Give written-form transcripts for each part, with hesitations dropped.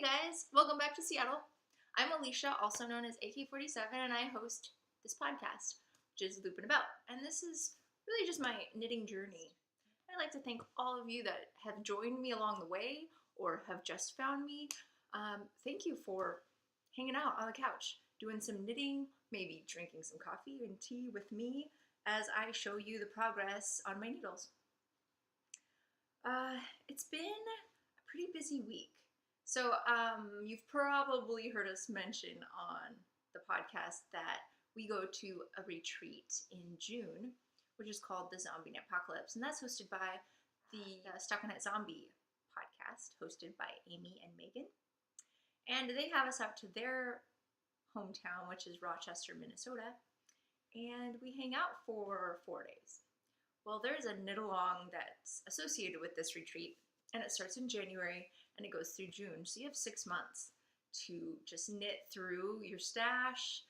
guys, welcome back to Seattle. I'm Alicia, also known as AK47, and I host this podcast, which is Loopin' About. And this is really just my knitting journey. I'd like to thank all of you that have joined me along the way or have just found me. Thank you for hanging out on the couch, doing some knitting, maybe drinking some coffee and tea with me as I show you the progress on my needles. It's been a pretty busy week. So you've probably heard us mention on the podcast that we go to a retreat in June, which is called the Zombie Apocalypse, and that's hosted by the Stockinette Zombie podcast, hosted by Amy and Megan. And they have us out to their hometown, which is Rochester, Minnesota, and we hang out for 4 days. Well, there's a knit-along that's associated with this retreat, and it starts in January, and it goes through June. So you have 6 months to just knit through your stash.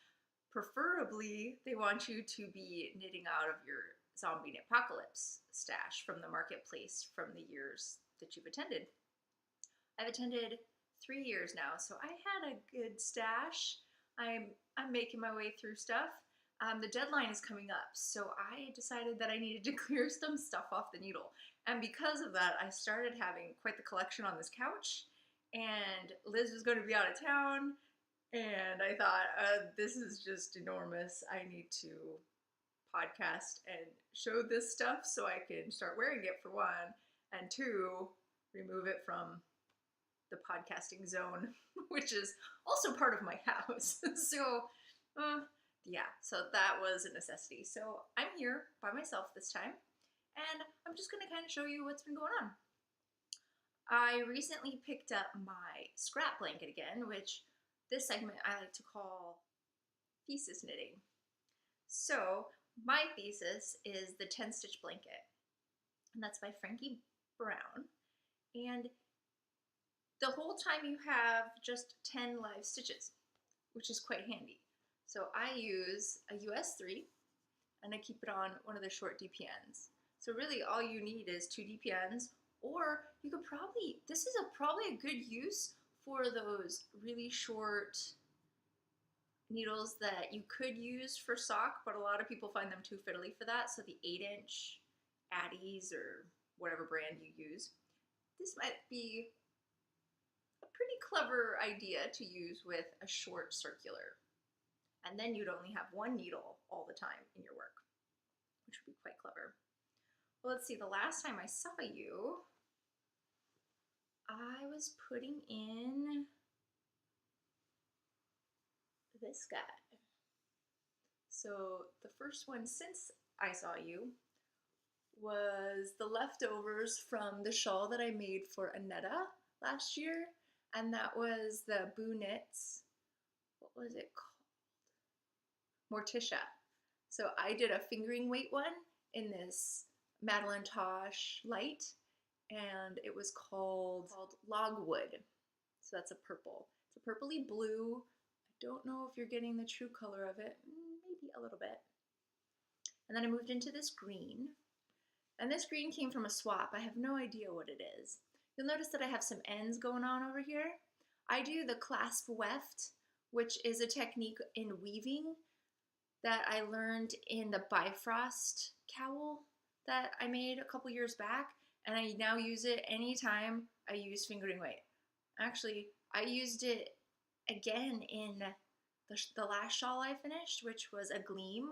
Preferably, they want you to be knitting out of your Zombie Apocalypse stash from the marketplace from the years that you've attended. I've attended 3 years now, so I had a good stash. I'm making my way through stuff. The deadline is coming up, so I decided that I needed to clear some stuff off the needle. And because of that, I started having quite the collection on this couch, and Liz was going to be out of town, and I thought, this is just enormous. I need to podcast and show this stuff so I can start wearing it, for one, and two, remove it from the podcasting zone, which is also part of my house. Yeah, so that was a necessity. So I'm here by myself this time, and I'm just going to kind of show you what's been going on. I recently picked up my scrap blanket again, which this segment I like to call thesis knitting. So my thesis is the 10-stitch blanket, and that's by Frankie Brown. And the whole time you have just 10 live stitches, which is quite handy. So I use a US 3, and I keep it on one of the short DPNs. So really all you need is 2 DPNs, or you could probably, this is probably a good use for those really short needles that you could use for sock, but a lot of people find them too fiddly for that. So the 8-inch Addies or whatever brand you use, this might be a pretty clever idea to use with a short circular. And then you'd only have one needle all the time in your work, which would be quite clever. Well, let's see, the last time I saw you, I was putting in this guy. So the first one since I saw you was the leftovers from the shawl that I made for Annetta last year, and that was the Boo Knits, what was it called? Morticia. So I did a fingering weight one in this Madeline Tosh light, and it was called Logwood. So that's a purple. It's a purpley blue. I don't know if you're getting the true color of it, maybe a little bit. And then I moved into this green, and this green came from a swap. I have no idea what it is. You'll notice that I have some ends going on over here. I do the clasp weft, which is a technique in weaving that I learned in the Bifrost cowl that I made a couple years back, and I now use it anytime I use fingering weight. Actually, I used it again in the last shawl I finished, which was a gleam.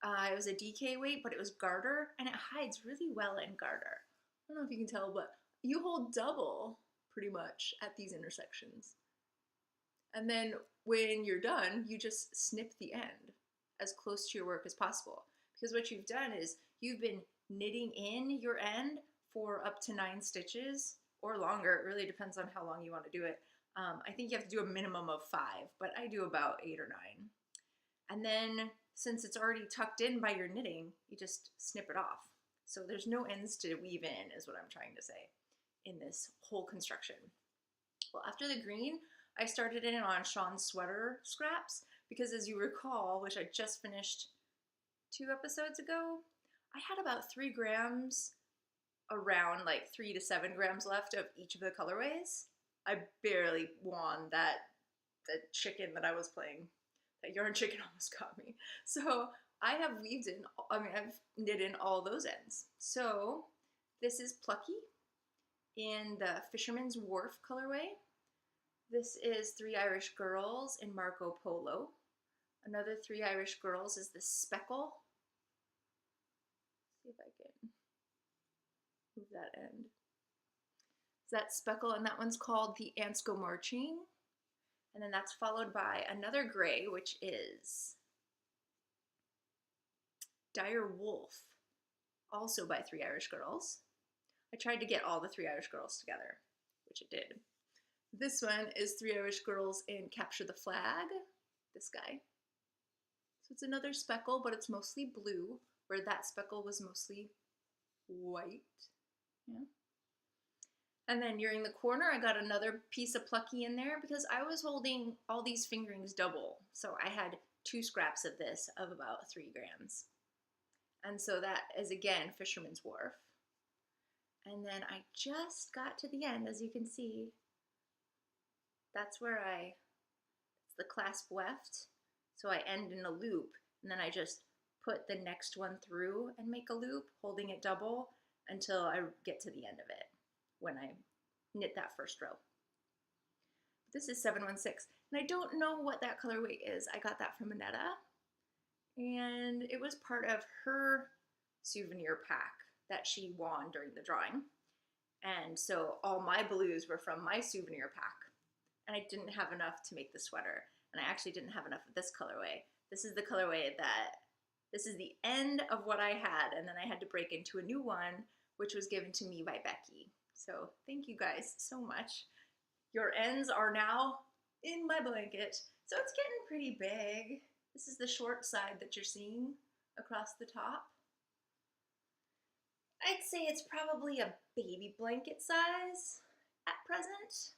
It was a DK weight, but it was garter, and it hides really well in garter. I don't know if you can tell, but you hold double pretty much at these intersections. And then when you're done, you just snip the end as close to your work as possible. Because what you've done is you've been knitting in your end for up to 9 stitches or longer. It really depends on how long you want to do it. I think you have to do a minimum of 5, but I do about 8 or 9. And then since it's already tucked in by your knitting, you just snip it off. So there's no ends to weave in, is what I'm trying to say, in this whole construction. Well, after the green, I started in on Sean's sweater scraps, because as you recall, which I just finished 2 episodes ago, I had about 3 grams, around like 3 to 7 grams left of each of the colorways. I barely won the chicken that I was playing. That yarn chicken almost got me. So I have I've knit in all those ends. So this is Plucky in the Fisherman's Wharf colorway. This is Three Irish Girls in Marco Polo. Another Three Irish Girls is the Speckle. Let's see if I can move that end. It's that Speckle, and that one's called the Ants Go Marching. And then that's followed by another gray, which is Dire Wolf, also by Three Irish Girls. I tried to get all the Three Irish Girls together, which it did. This one is Three Irish Girls in Capture the Flag, this guy. So it's another speckle, but it's mostly blue, where that speckle was mostly white. Yeah. And then nearing the corner, I got another piece of Plucky in there because I was holding all these fingerings double. So I had 2 scraps of this of about 3 grams. And so that is again Fisherman's Wharf. And then I just got to the end, as you can see. That's where it's the clasp weft. So I end in a loop, and then I just put the next one through and make a loop, holding it double until I get to the end of it when I knit that first row. This is 716, and I don't know what that colorway is. I got that from Annetta, and it was part of her souvenir pack that she won during the drawing. And so all my blues were from my souvenir pack, and I didn't have enough to make the sweater, and I actually didn't have enough of this colorway. This is the colorway this is the end of what I had, and then I had to break into a new one, which was given to me by Becky. So thank you guys so much. Your ends are now in my blanket. So it's getting pretty big. This is the short side that you're seeing across the top. I'd say it's probably a baby blanket size at present.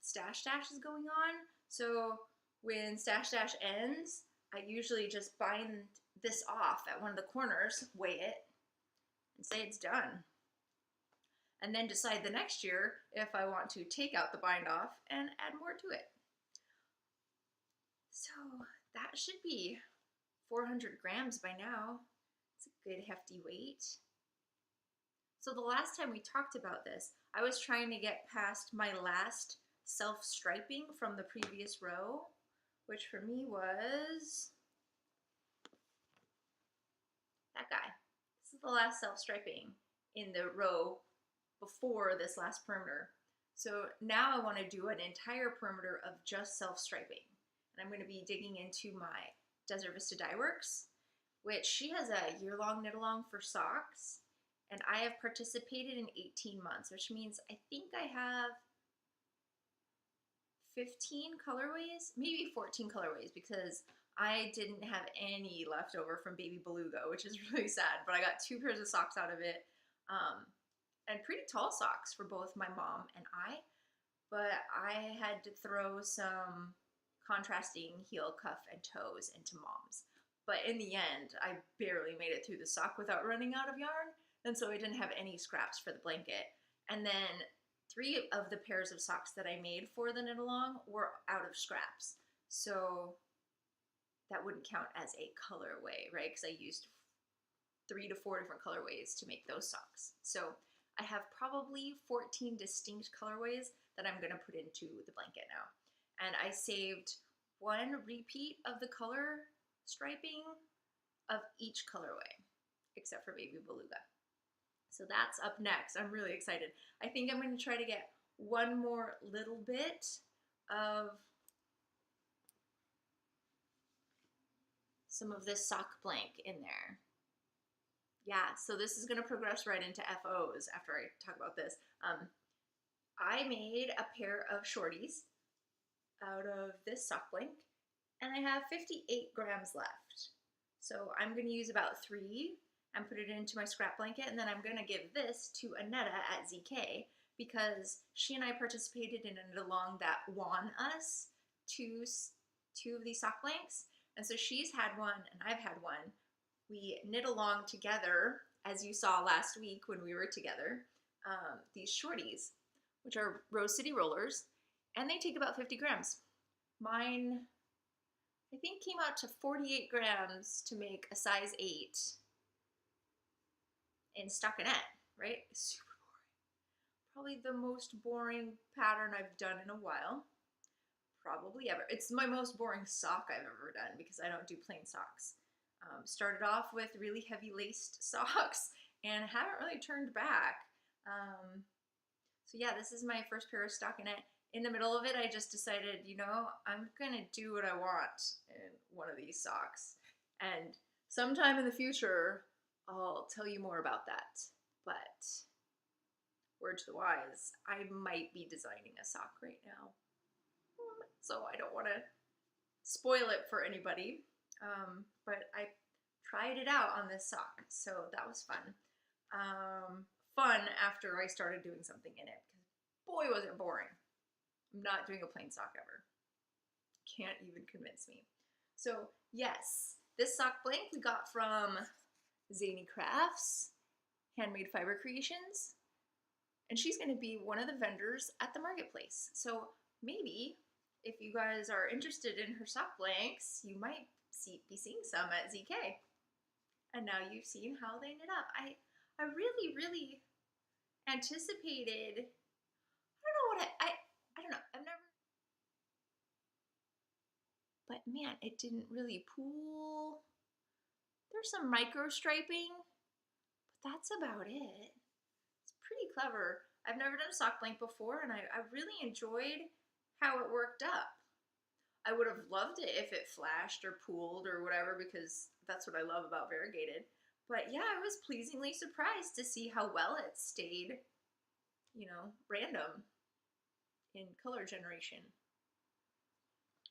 Stash Dash is going on. So when Stash Dash ends, I usually just bind this off at one of the corners, weigh it, and say it's done. And then decide the next year if I want to take out the bind off and add more to it. So that should be 400 grams by now. It's a good hefty weight. So the last time we talked about this, I was trying to get past my last self-striping from the previous row, which for me was that guy. This is the last self-striping in the row before this last perimeter. So now I want to do an entire perimeter of just self-striping. And I'm going to be digging into my Desert Vista Dye Works, which she has a year-long knit-along for socks. And I have participated in 18 months, which means I think I have 15 colorways, maybe 14 colorways, because I didn't have any left over from Baby Beluga, which is really sad, but I got 2 pairs of socks out of it, and pretty tall socks for both my mom and I, but I had to throw some contrasting heel, cuff, and toes into mom's. But in the end, I barely made it through the sock without running out of yarn, and so I didn't have any scraps for the blanket. And then 3 of the pairs of socks that I made for the knit-along were out of scraps. So that wouldn't count as a colorway, right? Because I used 3 to 4 different colorways to make those socks. So I have probably 14 distinct colorways that I'm going to put into the blanket now. And I saved 1 repeat of the color striping of each colorway, except for Baby Beluga. So that's up next. I'm really excited. I think I'm going to try to get 1 more little bit of some of this sock blank in there. Yeah, so this is going to progress right into FOs after I talk about this. I made a pair of shorties out of this sock blank, and I have 58 grams left. So I'm going to use about 3 and put it into my scrap blanket, and then I'm going to give this to Annetta at ZK because she and I participated in a knit-along that won us two of these sock blanks, and so she's had one and I've had one. We knit along together, as you saw last week when we were together, these shorties. which are Rose City rollers, and they take about 50 grams. Mine, I think, came out to 48 grams to make a size 8 in stockinette, right? Super boring. Probably the most boring pattern I've done in a while. Probably ever. It's my most boring sock I've ever done because I don't do plain socks. Started off with really heavy laced socks and haven't really turned back. So yeah, this is my first pair of stockinette. In the middle of it, I just decided, you know, I'm gonna do what I want in one of these socks. And sometime in the future, I'll tell you more about that. But word to the wise, I might be designing a sock right now. So I don't want to spoil it for anybody. But I tried it out on this sock, so that was fun. Fun after I started doing something in it, because boy was it boring. I'm not doing a plain sock ever. Can't even convince me. So yes, this sock blank we got from Zanie Crafts, Handmade Fiber Creations, and she's going to be one of the vendors at the marketplace. So maybe if you guys are interested in her sock blanks, you might be seeing some at ZK. And now you've seen how they knit up. I really, really anticipated, I don't know, I've never, but man, it didn't really pool. There's some micro striping, but that's about it. It's pretty clever. I've never done a sock blank before, and I really enjoyed how it worked up. I would have loved it if it flashed or pooled or whatever, because that's what I love about variegated. But yeah, I was pleasingly surprised to see how well it stayed, you know, random in color generation.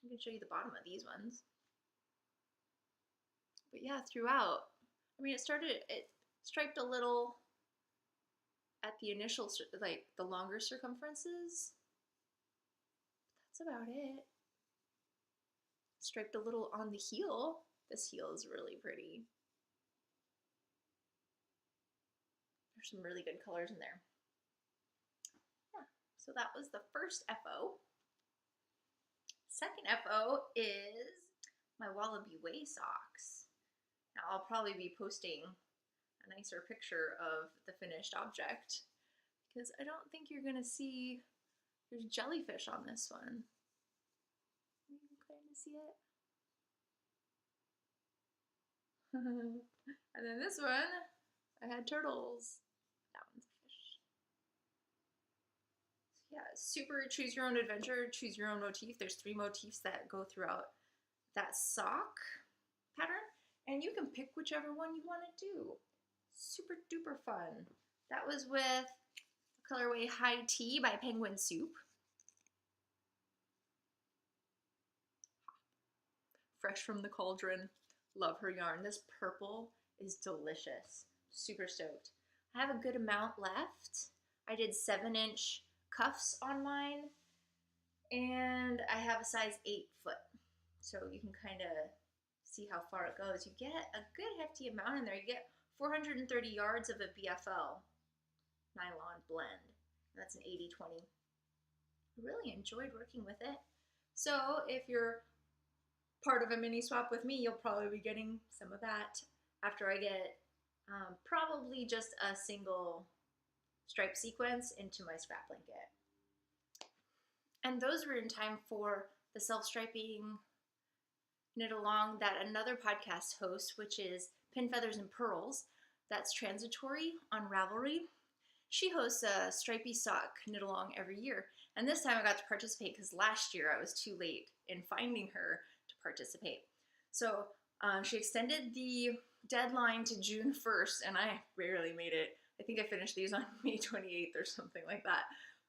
I can show you the bottom of these ones. But yeah, throughout, I mean, it striped a little at the initial, like the longer circumferences. That's about it. Striped a little on the heel. This heel is really pretty. There's some really good colors in there. Yeah, so that was the first FO. Second FO is my Wallaby Way socks. Now I'll probably be posting a nicer picture of the finished object because I don't think you're gonna see, there's jellyfish on this one. You can kind of see it. And then this one, I had turtles. That one's a fish. So yeah, super choose your own adventure, choose your own motif. There's 3 motifs that go throughout that sock pattern, and you can pick whichever one you want to do. Super duper fun. That was with the colorway High Tea by Penguin Soup. Fresh from the cauldron. Love her yarn. This purple is delicious. Super stoked. I have a good amount left. I did 7-inch cuffs on mine, and I have a size 8 foot. So you can kind of see how far it goes. You get a good hefty amount in there. You get 430 yards of a BFL nylon blend. That's an 80-20. I really enjoyed working with it. So if you're part of a mini swap with me, you'll probably be getting some of that after I get probably just a single stripe sequence into my scrap blanket. And those were in time for the self-striping knit along that another podcast hosts, which is Pin Feathers and Pearls. That's transitory on Ravelry. She hosts a stripy sock knit along every year. And this time I got to participate because last year I was too late in finding her to participate. So she extended the deadline to June 1st, and I barely made it. I think I finished these on May 28th or something like that.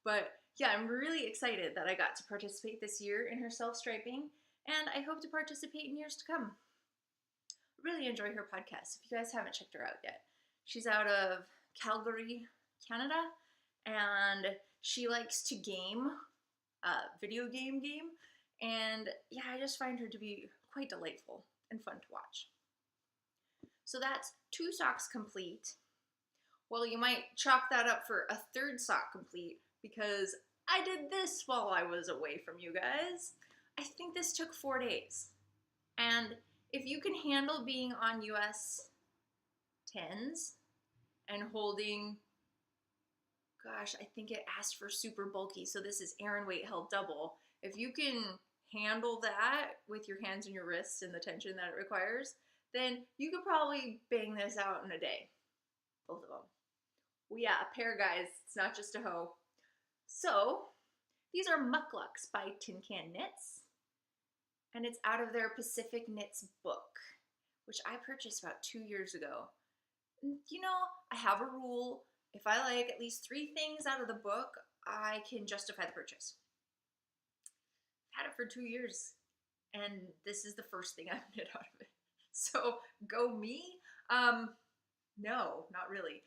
But yeah, I'm really excited that I got to participate this year in her self-striping, and I hope to participate in years to come. Really enjoy her podcast if you guys haven't checked her out yet. She's out of Calgary, Canada, and she likes to game, video game, and yeah, I just find her to be quite delightful and fun to watch. So that's 2 socks complete. Well, you might chalk that up for a 3rd sock complete because I did this while I was away from you guys. I think this took 4 days. And if you can handle being on US 10s and holding, gosh, I think it asked for super bulky, so this is Aran weight held double. If you can handle that with your hands and your wrists and the tension that it requires, then you could probably bang this out in a day. Both of them. Well, yeah, a pair, guys. It's not just a hoe. So, these are Mucklucks by Tin Can Knits. And it's out of their Pacific Knits book, which I purchased about 2 years ago. You know, I have a rule. If I like at least 3 things out of the book, I can justify the purchase. I've had it for 2 years, and this is the first thing I've knit out of it. So, go me? No, not really.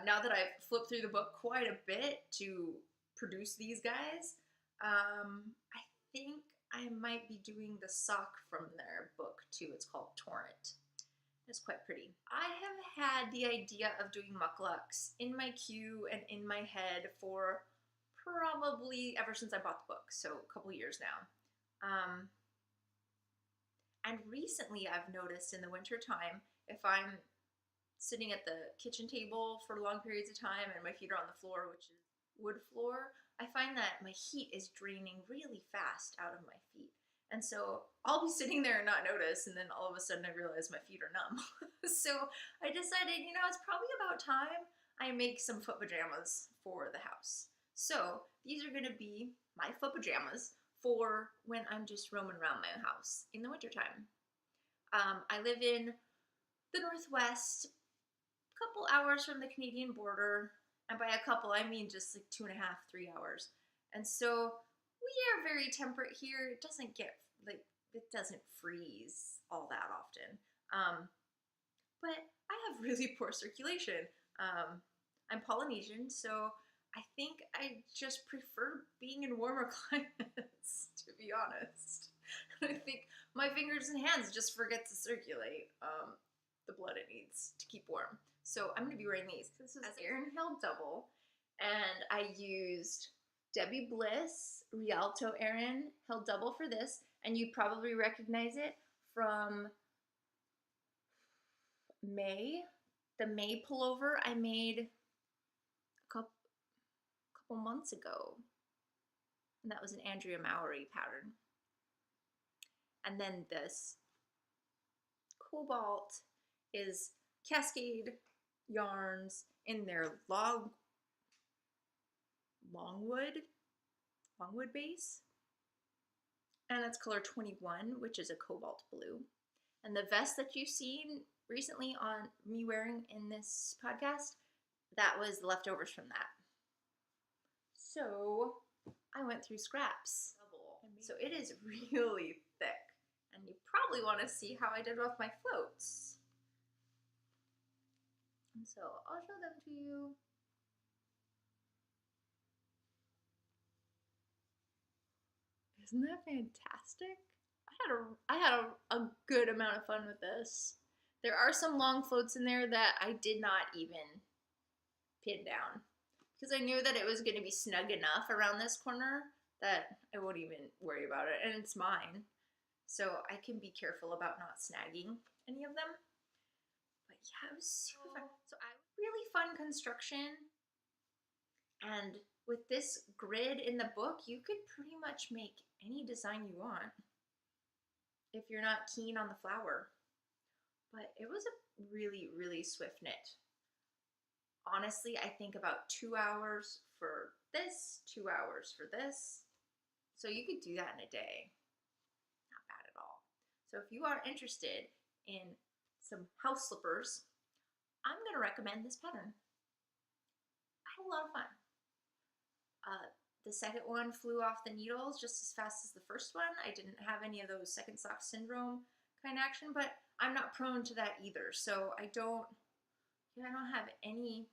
Now that I've flipped through the book quite a bit to produce these guys, I think I might be doing the sock from their book too. It's called Torrent. It's quite pretty. I have had the idea of doing mucklucks in my queue and in my head for probably ever since I bought the book, so a couple years now. And recently I've noticed in the winter time, if I'm sitting at the kitchen table for long periods of time and my feet are on the floor, which is wood floor, I find that my heat is draining really fast out of my feet. And so I'll be sitting there and not notice, and then all of a sudden I realize my feet are numb. So I decided, you know, it's probably about time I make some foot pajamas for the house. So these are gonna be my foot pajamas for when I'm just roaming around my house in the wintertime. I live in the Northwest, a couple hours from the Canadian border, and by a couple I mean just like 2.5, 3 hours. And so we are very temperate here. It doesn't get, like, it doesn't freeze all that often. But I have really poor circulation. I'm Polynesian, so I think I just prefer being in warmer climates, to be honest. I think my fingers and hands just forget to circulate the blood it needs to keep warm. So I'm going to be wearing these. This is Aran held double, and I used Debbie Bliss Rialto Aran held double for this, and you'd probably recognize it from May, the May pullover I made a couple months ago, and that was an Andrea Mowry pattern. And then this Cobalt is Cascade yarns in their Longwood base, and that's color 21, which is a cobalt blue. And the vest that you've seen recently on me wearing in this podcast, that was the leftovers from that. So I went through scraps. So it is really thick, and you probably want to see how I did with my floats. And so I'll show them to you. Isn't that fantastic? I had a good amount of fun with this. There are some long floats in there that I did not even pin down, because I knew that it was going to be snug enough around this corner that I won't even worry about it, and it's mine. So I can be careful about not snagging any of them. But yeah, it was super fun. So really fun construction. And with this grid in the book, you could pretty much make any design you want if you're not keen on the flower. But it was a really, really swift knit. Honestly, I think about 2 hours for this, 2 hours for this. So you could do that in a day. Not bad at all. So if you are interested in some house slippers, I'm going to recommend this pattern. I had a lot of fun. The second one flew off the needles just as fast as the first one. I didn't have any of those second sock syndrome kind of action, but I'm not prone to that either. So I don't have any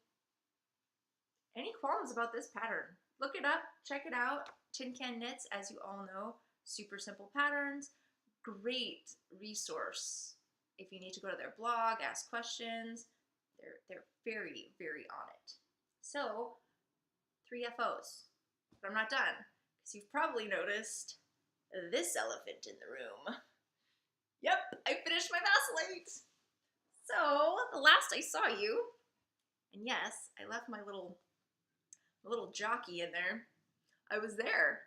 qualms about this pattern. Look it up, check it out. Tin Can Knits, as you all know, super simple patterns. Great resource if you need to go to their blog, ask questions. They're very, very on it. So 3 FOs. But I'm not done, because you've probably noticed this elephant in the room. Yep, I finished my Vacillate. So, the last I saw you, and yes, I left my little jockey in there, I was there.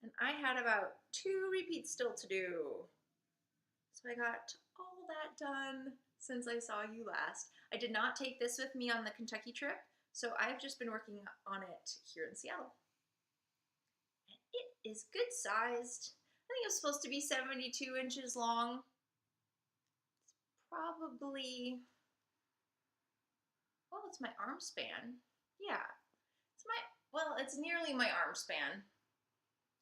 And I had about 2 repeats still to do. So I got all that done since I saw you last. I did not take this with me on the Kentucky trip, so I've just been working on it here in Seattle. And it is good sized. I think it was supposed to be 72 inches long. It's probably, well, it's my arm span. Yeah, it's nearly my arm span.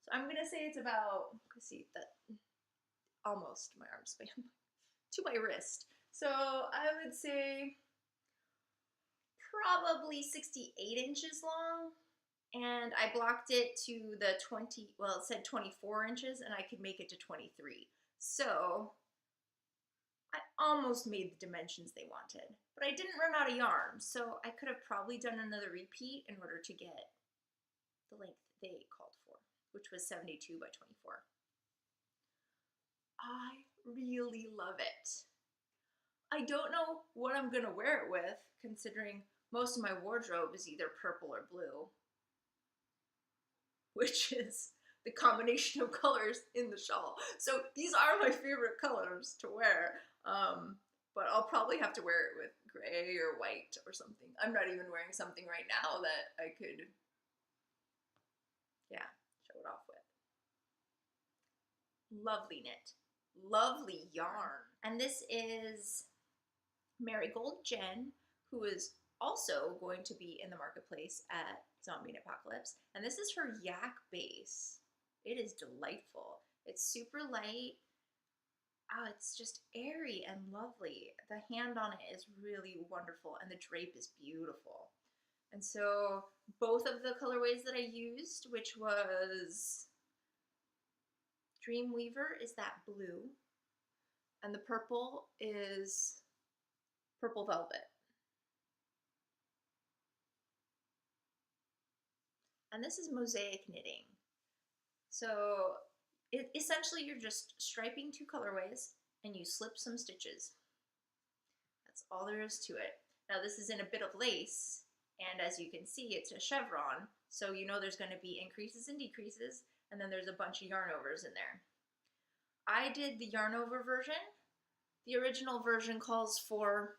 So I'm gonna say it's about, let's see, almost my arm span to my wrist. So I would say probably 68 inches long, and I blocked it to the 20, well, it said 24 inches, and I could make it to 23. So I almost made the dimensions they wanted, but I didn't run out of yarn, so I could have probably done another repeat in order to get the length they called for, which was 72 by 24. I really love it. I don't know what I'm gonna wear it with, considering most of my wardrobe is either purple or blue, which is the combination of colors in the shawl. So these are my favorite colors to wear, but I'll probably have to wear it with gray or white or something. I'm not even wearing something right now that I could, yeah, show it off with. Lovely knit. Lovely yarn. And this is Marigold Jen, who is also going to be in the marketplace at Zombie Knitpocalypse. And this is her yak base. It is delightful. It's super light. Oh, it's just airy and lovely. The hand on it is really wonderful, and the drape is beautiful. And so both of the colorways that I used, which was Dreamweaver, is that blue, and the purple is Purple Velvet. And this is mosaic knitting. So essentially you're just striping 2 colorways and you slip some stitches. That's all there is to it. Now this is in a bit of lace, and as you can see, it's a chevron, so you know there's going to be increases and decreases, and then there's a bunch of yarn overs in there. I did the yarn over version. The original version calls for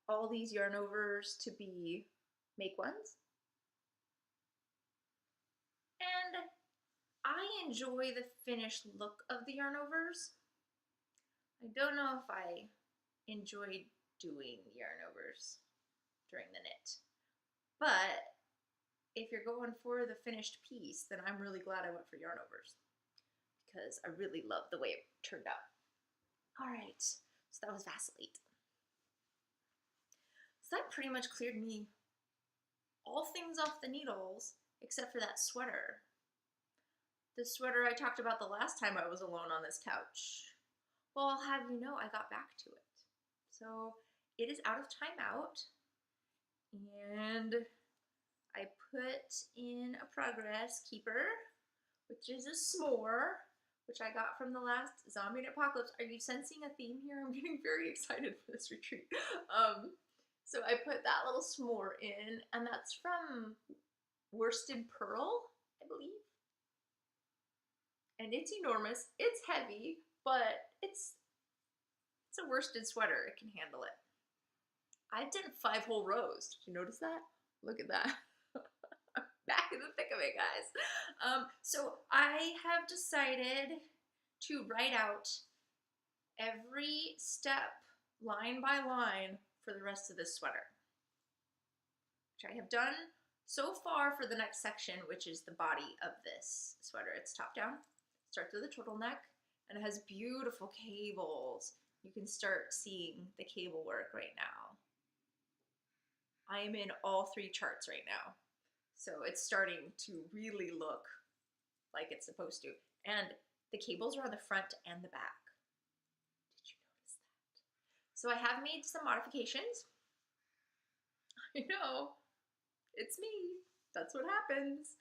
all these yarn overs to be make ones. And I enjoy the finished look of the yarn overs. I don't know if I enjoyed doing yarn overs during the knit, but if you're going for the finished piece, then I'm really glad I went for yarn overs, because I really love the way it turned out. All right, so that was Vacillate. So that pretty much cleared me all things off the needles except for that sweater. The sweater I talked about the last time I was alone on this couch. Well, I'll have you know, I got back to it. So it is out of timeout, and I put in a progress keeper, which is a s'more, which I got from the last Zombie Knitpocalypse. Are you sensing a theme here? I'm getting very excited for this retreat. So I put that little s'more in, and that's from Worsted Pearl, I believe. And it's enormous, it's heavy, but it's a worsted sweater, it can handle it. I've done 5 whole rows, did you notice that? Look at that. Back in the thick of it, guys. So I have decided to write out every step, line by line, for the rest of this sweater, which I have done so far for the next section, which is the body of this sweater. It's top down, starts with a turtleneck, and it has beautiful cables. You can start seeing the cable work right now. I am in all 3 charts right now, so it's starting to really look like it's supposed to. And the cables are on the front and the back. Did you notice that? So I have made some modifications. I know, It's me. That's what happens.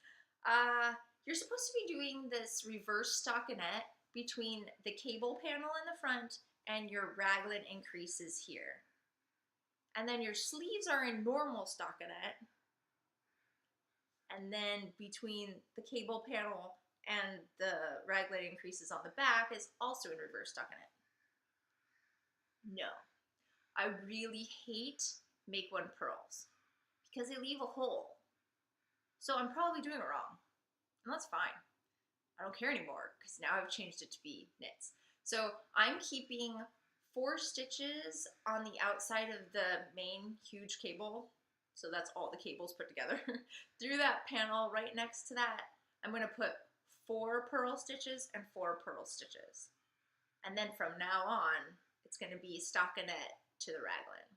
You're supposed to be doing this reverse stockinette between the cable panel in the front and your raglan increases here. And then your sleeves are in normal stockinette. And then between the cable panel and the raglan increases on the back is also in reverse stockinette. No. I really hate make one pearls because they leave a hole. So I'm probably doing it wrong. And that's fine. I don't care anymore because now I've changed it to be knits. So I'm keeping 4 stitches on the outside of the main huge cable. So that's all the cables put together. Through that panel right next to that, I'm going to put 4 purl stitches and 4 purl stitches. And then from now on, it's going to be stockinette to the raglan.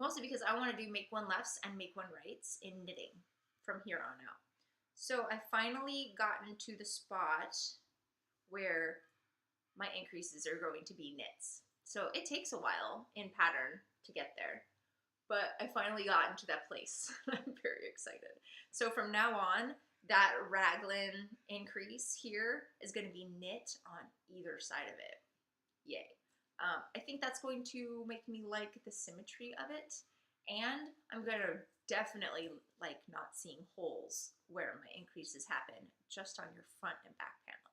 Mostly because I want to do make one lefts and make one rights in knitting from here on out. So I finally gotten to the spot where my increases are going to be knits. So it takes a while in pattern to get there, but I finally gotten to that place. I'm very excited. So from now on, that raglan increase here is going to be knit on either side of it. Yay. I think that's going to make me like the symmetry of it, and I'm going to definitely like not seeing holes where my increases happen just on your front and back panel.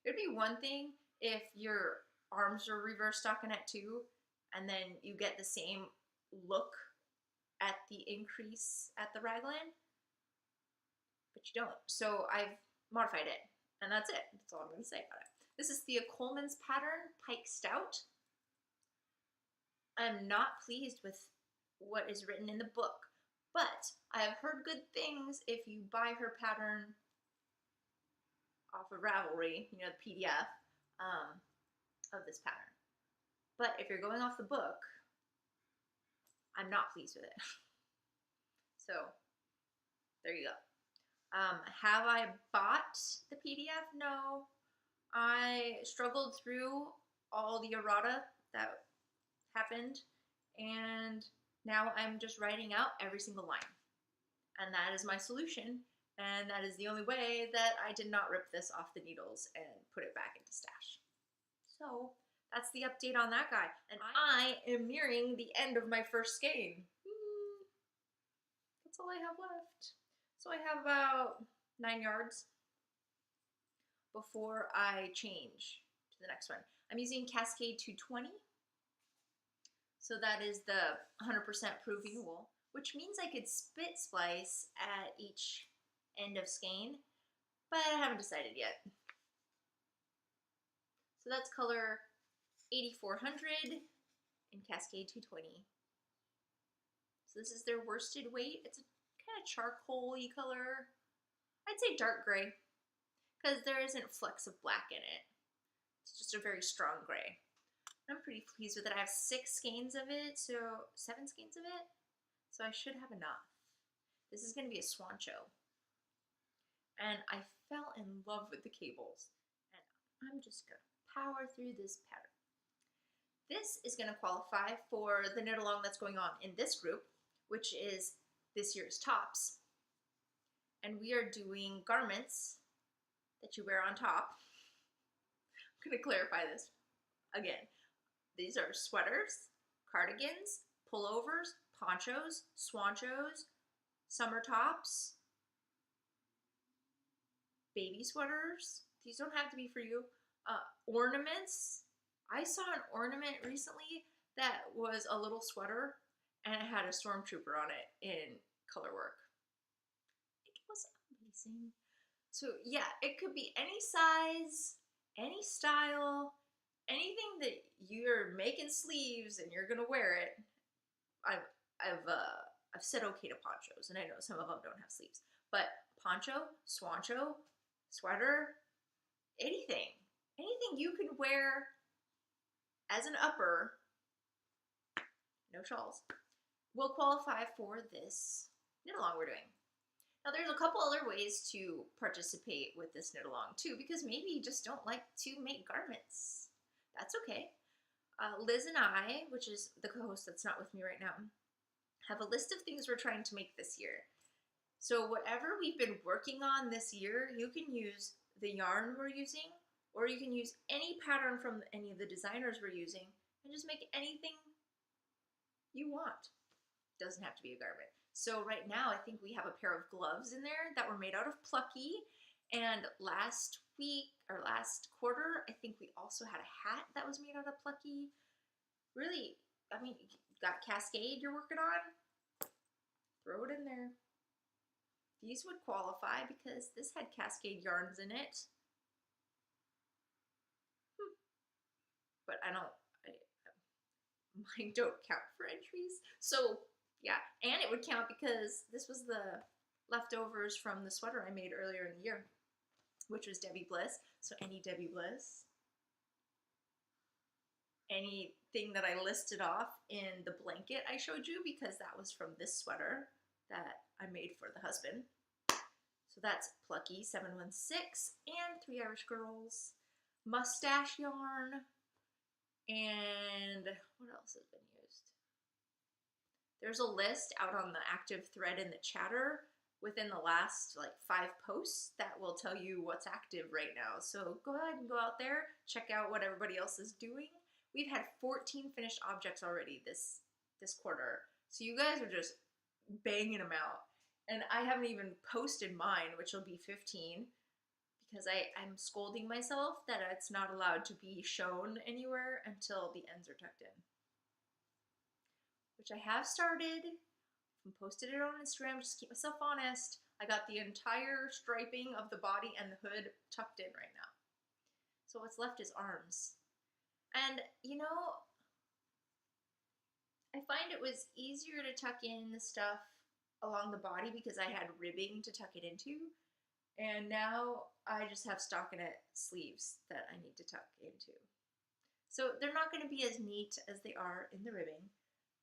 It would be one thing if your arms are reverse stockinette too, and then you get the same look at the increase at the raglan, but you don't. So I've modified it, and that's it. That's all I'm going to say about it. This is Thea Coleman's pattern, Pike Stout. I'm not pleased with what is written in the book, but I have heard good things if you buy her pattern off of Ravelry, you know, the PDF of this pattern. But if you're going off the book, I'm not pleased with it. So there you go. Have I bought the PDF? No. I struggled through all the errata that happened, and now I'm just writing out every single line. And that is my solution, and that is the only way that I did not rip this off the needles and put it back into stash. So that's the update on that guy. And I am nearing the end of my first skein. That's all I have left. So I have about 9 yards before I change to the next one. I'm using Cascade 220. So that is the 100% proving wool, which means I could spit splice at each end of skein, but I haven't decided yet. So that's color 8400 in Cascade 220. So this is their worsted weight. It's a kind of charcoal-y color. I'd say dark gray, because there isn't flecks of black in it. It's just a very strong gray. I'm pretty pleased with it. I have 6 skeins of it, so 7 skeins of it. So I should have enough. This is going to be a swancho. And I fell in love with the cables. And I'm just going to power through this pattern. This is going to qualify for the knit along that's going on in this group, which is this year's tops. And we are doing garments that you wear on top. I'm going to clarify this again. These are sweaters, cardigans, pullovers, ponchos, swanchos, summer tops, baby sweaters. These don't have to be for you. Ornaments. I saw an ornament recently that was a little sweater and it had a stormtrooper on it in color work. It was amazing. So yeah, it could be any size, any style, anything that you're making sleeves and you're gonna wear it. I've said okay to ponchos, and I know some of them don't have sleeves, but poncho, swancho, sweater, anything you can wear as an upper, no shawls, will qualify for this knit along we're doing. Now there's a couple other ways to participate with this knit along too, because maybe you just don't like to make garments. That's okay. Liz and I, which is the co-host that's not with me right now, have a list of things we're trying to make this year. So whatever we've been working on this year, you can use the yarn we're using, or you can use any pattern from any of the designers we're using and just make anything you want. Doesn't have to be a garment. So right now I think we have a pair of gloves in there that were made out of Plucky, and last week or last quarter I think we also had a hat that was made out of Plucky. Really, I mean, you got Cascade you're working on, throw it in there. These would qualify because this had Cascade yarns in it. But mine don't count for entries. So yeah, and it would count because this was the leftovers from the sweater I made earlier in the year, which was Debbie Bliss. So any Debbie Bliss, anything that I listed off in the blanket I showed you, because that was from this sweater that I made for the husband. So that's Plucky 716 and 3 Irish Girls, mustache yarn, and what else has been used? There's a list out on the active thread in the chatter within the last like 5 posts that will tell you what's active right now. So go ahead and go out there, check out what everybody else is doing. We've had 14 finished objects already this quarter. So you guys are just banging them out. And I haven't even posted mine, which will be 15, because I'm scolding myself that it's not allowed to be shown anywhere until the ends are tucked in. Which I have started and posted it on Instagram, just to keep myself honest. I got the entire striping of the body and the hood tucked in right now. So what's left is arms. And you know, I find it was easier to tuck in the stuff along the body because I had ribbing to tuck it into, and now I just have stockinette sleeves that I need to tuck into. So they're not going to be as neat as they are in the ribbing,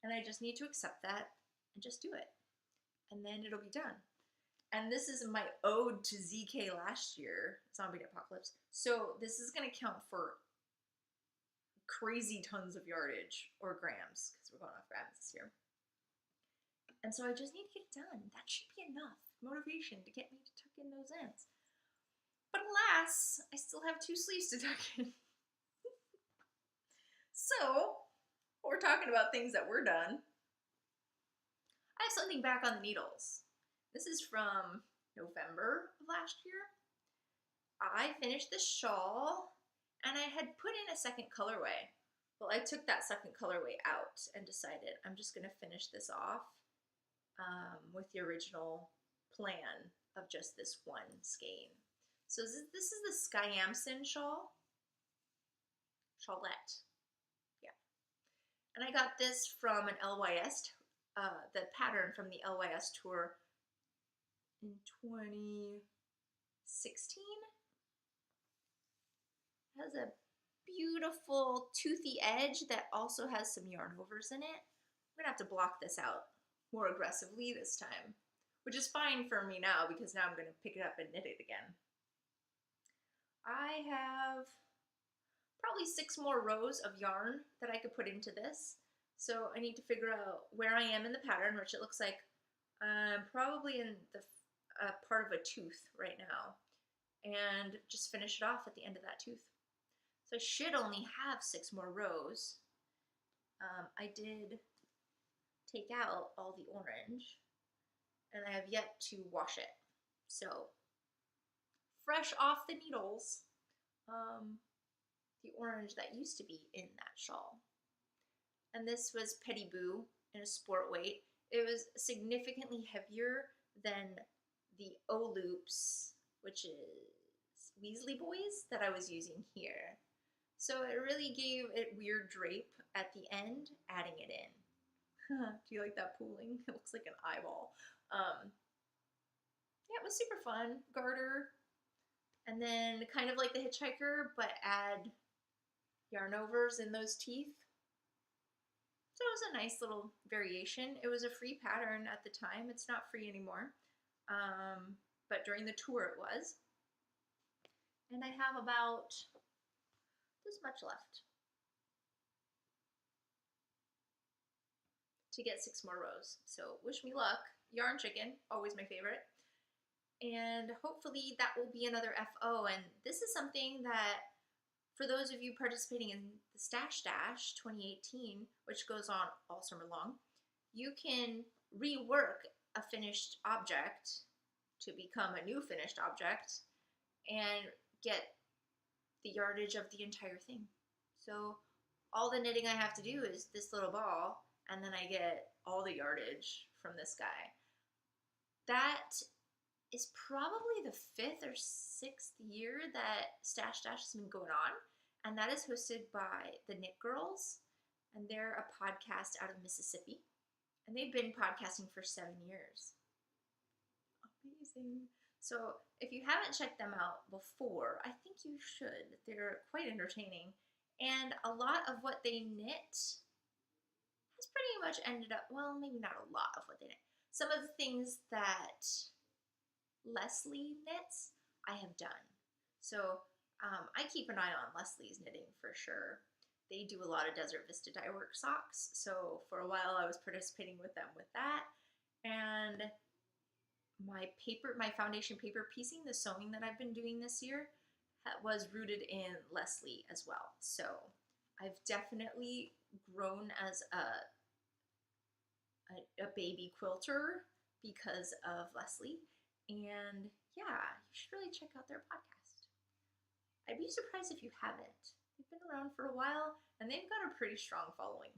and I just need to accept that and just do it, and then it'll be done. And this is my ode to ZK last year, Zombie Apocalypse, so this is going to count for crazy tons of yardage, or grams, because we're going off grams this year. And so I just need to get it done. That should be enough motivation to get me to tuck in those ends. But alas, I still have 2 sleeves to tuck in. So, we're talking about things that were done. I have something back on the needles. This is from November of last year. I finished this shawl, and I had put in a second colorway. Well, I took that second colorway out and decided I'm just going to finish this off with the original plan of just this one skein. So this is the Skyamson shawl. Shawlette. Yeah. And I got this from an LYS, the pattern from the LYS tour in 2016. It has a beautiful toothy edge that also has some yarn overs in it. I'm gonna have to block this out more aggressively this time, which is fine for me now because now I'm gonna pick it up and knit it again. I have probably 6 more rows of yarn that I could put into this. So I need to figure out where I am in the pattern, which it looks like I'm probably in the part of a tooth right now, and just finish it off at the end of that tooth. So I should only have 6 more rows. I did take out all the orange, and I have yet to wash it. So fresh off the needles, the orange that used to be in that shawl. And this was Pediboo in a sport weight. It was significantly heavier than the O-loops, which is Weasley Boys, that I was using here. So it really gave it weird drape at the end, adding it in. Do you like that pooling? It looks like an eyeball. Yeah, it was super fun. Garter, and then kind of like the hitchhiker, but add yarn overs in those teeth. So it was a nice little variation. It was a free pattern at the time. It's not free anymore, but during the tour it was. And I have about this much left to get 6 more rows. So wish me luck. Yarn chicken, always my favorite. and hopefully that will be another FO. And this is something that, for those of you participating in the Stash Dash 2018, which goes on all summer long, you can rework a finished object to become a new finished object and get the yardage of the entire thing. So all the knitting I have to do is this little ball, and then I get all the yardage from this guy. That is probably the 5th or 6th year that Stash Dash has been going on, and that is hosted by the Knit Girls, and they're a podcast out of Mississippi, and they've been podcasting for 7 years. Amazing. So if you haven't checked them out before, I think you should. They're quite entertaining, and a lot of what they knit has pretty much ended up, well, maybe not a lot of what they knit. Some of the things that Leslie knits, I have done. So I keep an eye on Leslie's knitting for sure. They do a lot of Desert Vista dye work socks, so for a while I was participating with them with that. And my foundation paper piecing, the sewing that I've been doing this year, was rooted in Leslie as well. So I've definitely grown as a baby quilter because of Leslie. And yeah, you should really check out their podcast. I'd be surprised if you haven't. They've been around for a while, and they've got a pretty strong following.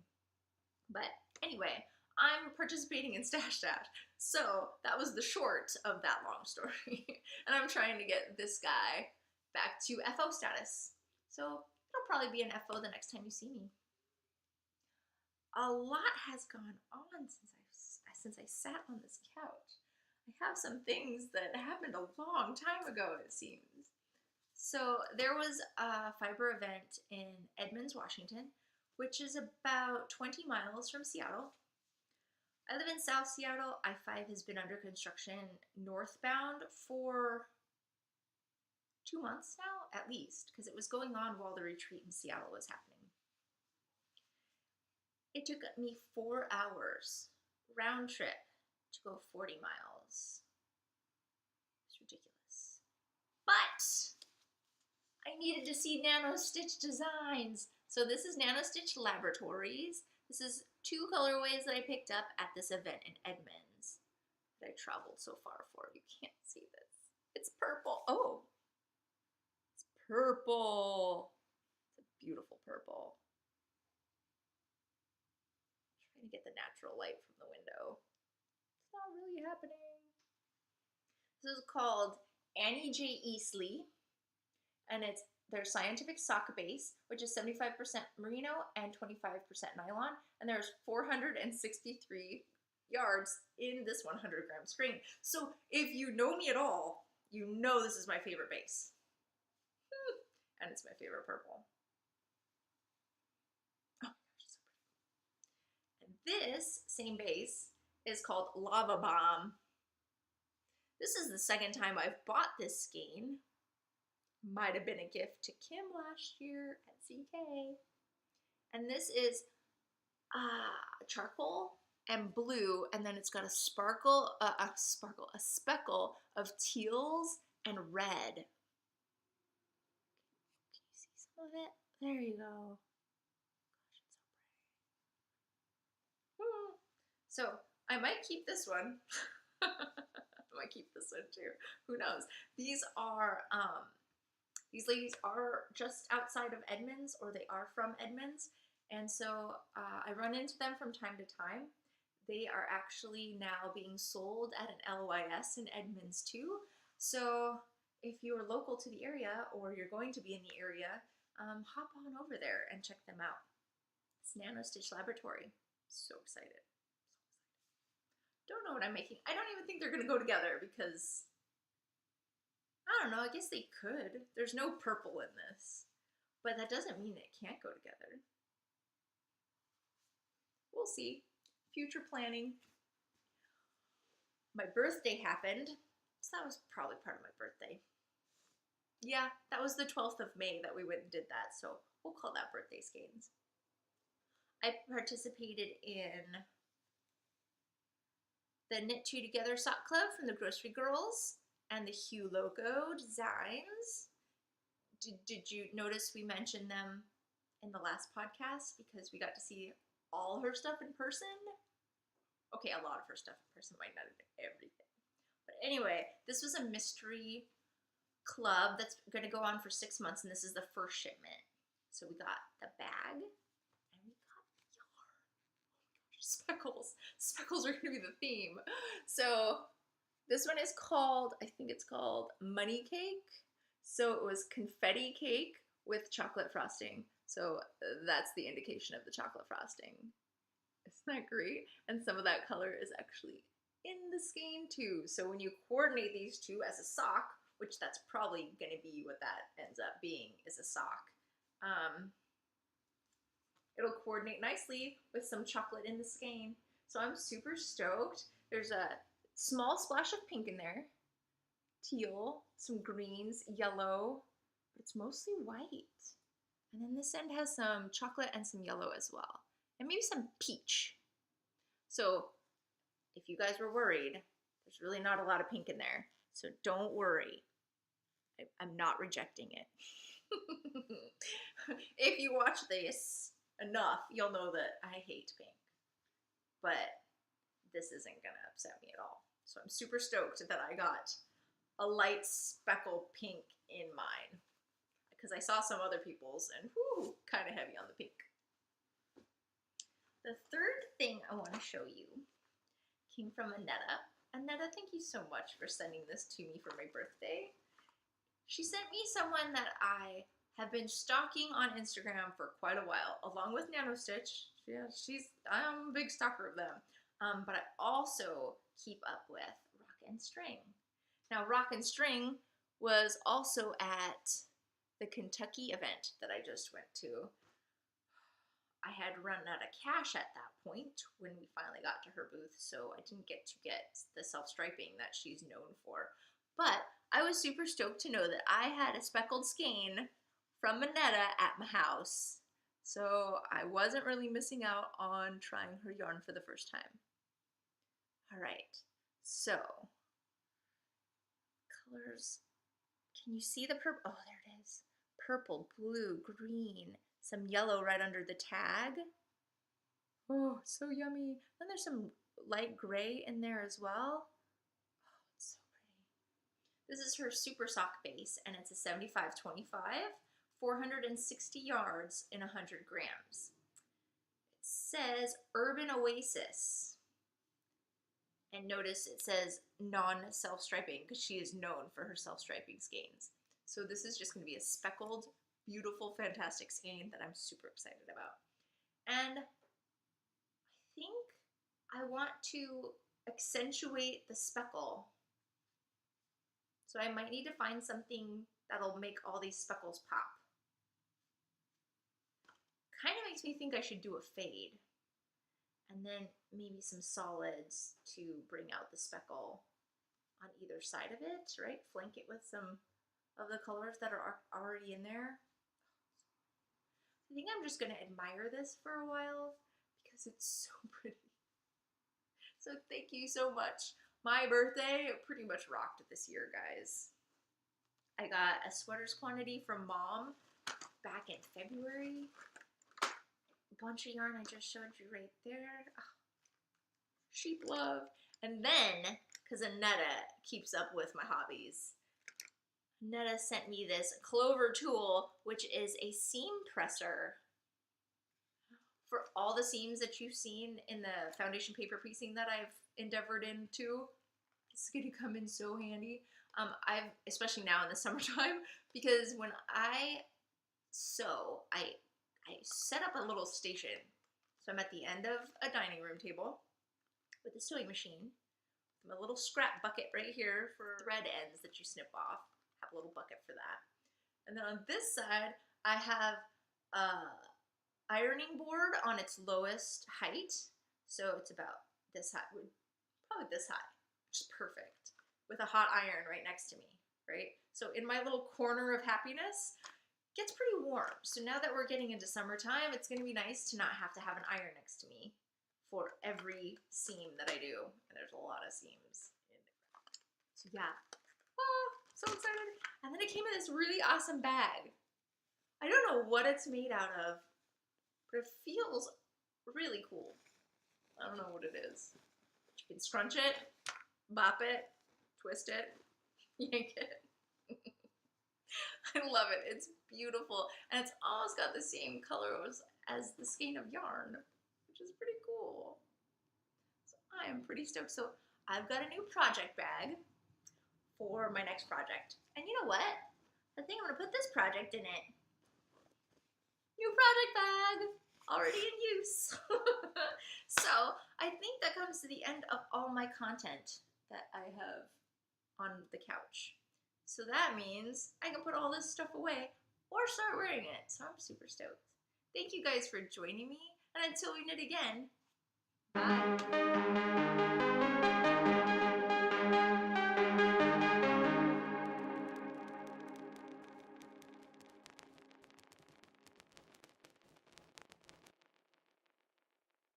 But anyway, I'm participating in Stash Dash, so that was the short of that long story. And I'm trying to get this guy back to FO status. So it'll probably be an FO the next time you see me. A lot has gone on since I sat on this couch. I have some things that happened a long time ago, it seems. So there was a fiber event in Edmonds, Washington, which is about 20 miles from Seattle. I live in South Seattle. I-5 has been under construction northbound for 2 months now, at least, because it was going on while the retreat in Seattle was happening. It took me 4 hours round trip to go 40 miles. It's ridiculous. But I needed to see Nano Stitch designs. So this is Nano Stitch Laboratories. This is 2 colorways that I picked up at this event in Edmonds that I traveled so far for. You can't see this. It's purple. Oh, it's purple. It's a beautiful purple. I'm trying to get the natural light from the window. It's not really happening. This is called Annie J. Easley, and it's their scientific sock base, which is 75% merino and 25% nylon, and there's 463 yards in this 100-gram string. So if you know me at all, you know this is my favorite base. And it's my favorite purple. Oh my gosh, it's so pretty. And this same base is called Lava Bomb. This is the second time I've bought this skein. Might have been a gift to Kim last year at CK. And this is charcoal and blue, and then it's got a speckle of teals and red. Can you see some of it? There you go. Gosh, it's so pretty. So I might keep this one. I might keep this one too. Who knows? These ladies are just outside of Edmonds, or they are from Edmonds, and so I run into them from time to time. They are actually now being sold at an LYS in Edmonds too. So if you are local to the area, or you're going to be in the area, hop on over there and check them out. It's Nano Stitch Laboratory. So excited. Don't know what I'm making. I don't even think they're gonna go together because I don't know, I guess they could. There's no purple in this, but that doesn't mean it can't go together. We'll see. Future planning. My birthday happened, so that was probably part of my birthday. Yeah, that was the 12th of May that we went and did that, so we'll call that birthday skeins. I participated in the Knit 2 Together sock club from the Grocery Girls. and the Hue Logo designs. Did you notice we mentioned them in the last podcast because we got to see all her stuff in person? Okay, a lot of her stuff in person, might not have everything. But anyway, this was a mystery club that's going to go on for 6 months, and this is the first shipment. So we got the bag, and we got yarn. Speckles. Speckles are going to be the theme. So this one is called, I think it's called Money Cake. So it was confetti cake with chocolate frosting. So that's the indication of the chocolate frosting. Isn't that great? And some of that color is actually in the skein too. So when you coordinate these two as a sock, which that's probably going to be what that ends up being, is a sock, it'll coordinate nicely with some chocolate in the skein. So I'm super stoked. There's a small splash of pink in there, teal, some greens, yellow, but it's mostly white. And then this end has some chocolate and some yellow as well, and maybe some peach. So if you guys were worried, there's really not a lot of pink in there, so don't worry. I'm not rejecting it. If you watch this enough, you'll know that I hate pink, but this isn't gonna upset me at all. So I'm super stoked that I got a light speckle pink in mine, because I saw some other people's and whoo, kind of heavy on the pink. The third thing I want to show you came from Annetta. Annetta, thank you so much for sending this to me for my birthday. She sent me someone that I have been stalking on Instagram for quite a while, along with Nano Stitch. Yeah, I'm a big stalker of them. But I also keep up with Rock and String. Now, Rock and String was also at the Kentucky event that I just went to. I had run out of cash at that point when we finally got to her booth, so I didn't get the self-striping that she's known for. But I was super stoked to know that I had a speckled skein from Annetta at my house, so I wasn't really missing out on trying her yarn for the first time. All right, so colors. Can you see the purple? Oh, there it is. Purple, blue, green, some yellow right under the tag. Oh, so yummy. Then there's some light gray in there as well. Oh, it's so pretty. This is her super sock base, and it's a 75-25, 460 yards in 100 grams. It says Urban Oasis. And notice it says non-self-striping because she is known for her self-striping skeins. So this is just going to be a speckled, beautiful, fantastic skein that I'm super excited about. And I think I want to accentuate the speckle. So I might need to find something that'll make all these speckles pop. Kind of makes me think I should do a fade. And then maybe some solids to bring out the speckle on either side of it, right? Flank it with some of the colors that are already in there. I think I'm just gonna admire this for a while because it's so pretty. So thank you so much. My birthday pretty much rocked this year, guys. I got a sweaters quantity from Mom back in February. Bunch of yarn I just showed you right there. Oh, sheep love. And then, because Annetta keeps up with my hobbies, Annetta sent me this Clover tool, which is a seam presser for all the seams that you've seen in the foundation paper piecing that I've endeavored into. It's going to come in so handy. Especially now in the summertime, because when I sew, I set up a little station. So I'm at the end of a dining room table with a sewing machine, my little scrap bucket right here for thread ends that you snip off. Have a little bucket for that. And then on this side, I have a ironing board on its lowest height. So it's about this high, probably this high, which is perfect, with a hot iron right next to me, right? So in my little corner of happiness, gets pretty warm. So now that we're getting into summertime, it's going to be nice to not have to have an iron next to me for every seam that I do. And there's a lot of seams in there. So yeah. So excited. And then it came in this really awesome bag. I don't know what it's made out of, but it feels really cool. I don't know what it is. You can scrunch it, bop it, twist it, yank it. I love it. It's beautiful. And it's almost got the same colors as the skein of yarn, which is pretty cool. So I am pretty stoked. So I've got a new project bag for my next project. And you know what? I think I'm going to put this project in it. New project bag, already in use. So I think that comes to the end of all my content that I have on the couch. So that means I can put all this stuff away or start wearing it. So I'm super stoked. Thank you guys for joining me. And until we knit again,